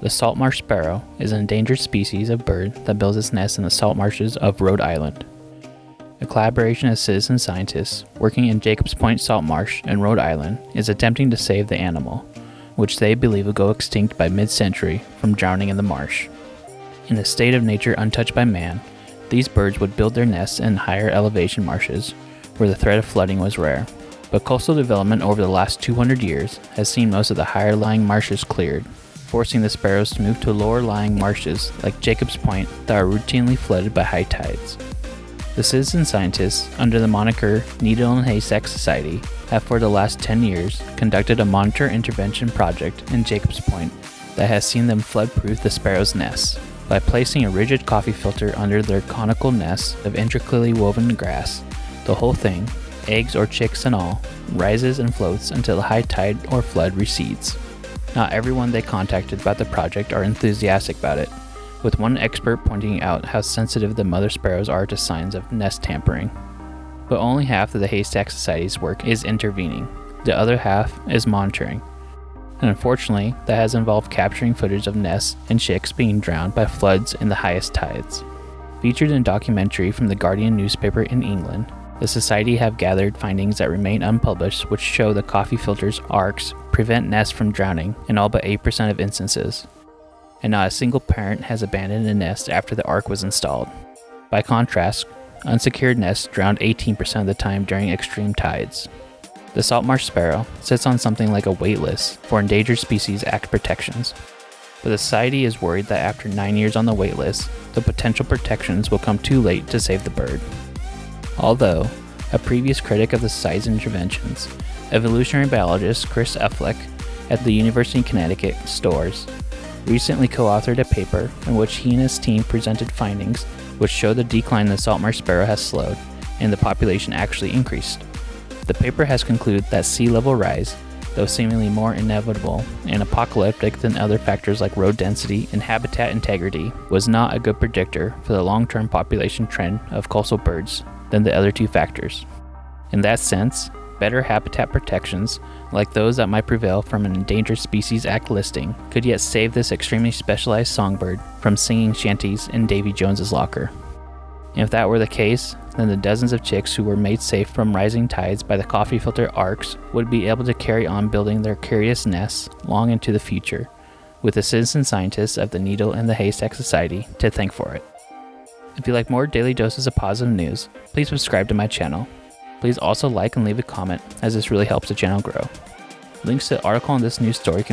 The salt marsh sparrow is an endangered species of bird that builds its nest in the salt marshes of Rhode Island. A collaboration of citizen scientists working in Jacobs Point Salt Marsh in Rhode Island is attempting to save the animal, which they believe will go extinct by mid-century from drowning in the marsh. In a state of nature untouched by man, these birds would build their nests in higher elevation marshes where the threat of flooding was rare. But coastal development over the last 200 years has seen most of the higher lying marshes cleared, forcing the sparrows to move to lower lying marshes like Jacobs Point that are routinely flooded by high tides. The citizen scientists, under the moniker Needle and Haystack Society, have for the last 10 years conducted a monitor intervention project in Jacobs Point that has seen them flood-proof the sparrows' nests by placing a rigid coffee filter under their conical nests of intricately woven grass. The whole thing, eggs or chicks and all, rises and floats until the high tide or flood recedes. Not everyone they contacted about the project are enthusiastic about it, with one expert pointing out how sensitive the mother sparrows are to signs of nest tampering. But only half of the Haystack Society's work is intervening. The other half is monitoring. And unfortunately, that has involved capturing footage of nests and chicks being drowned by floods in the highest tides. Featured in a documentary from the Guardian newspaper in England, the Society have gathered findings that remain unpublished which show the coffee filter's Arks prevent nests from drowning in all but 8% of instances. And not a single parent has abandoned a nest after the Ark was installed. By contrast, unsecured nests drowned 18% of the time during extreme tides. The salt marsh sparrow sits on something like a wait list for Endangered Species Act protections, but the Society is worried that after 9 years on the wait list, the potential protections will come too late to save the bird. Although, a previous critic of the Society's interventions, evolutionary biologist Chris Affleck at the University of Connecticut, Storrs, recently co-authored a paper in which he and his team presented findings which show the decline in the salt marsh sparrow has slowed and the population actually increased. The paper has concluded that sea level rise, though seemingly more inevitable and apocalyptic than other factors like road density and habitat integrity, was not a good predictor for the long-term population trend of coastal birds than the other two factors. In that sense, better habitat protections, like those that might prevail from an Endangered Species Act listing, could yet save this extremely specialized songbird from singing shanties in Davy Jones's locker. And if that were the case, then the dozens of chicks who were made safe from rising tides by the coffee filter Arks would be able to carry on building their curious nests long into the future, with the citizen scientists of the Needle and the Haystack Society to thank for it. If you like more daily doses of positive news, please subscribe to my channel. Please also like and leave a comment, as this really helps the channel grow. Links to the article on this news story can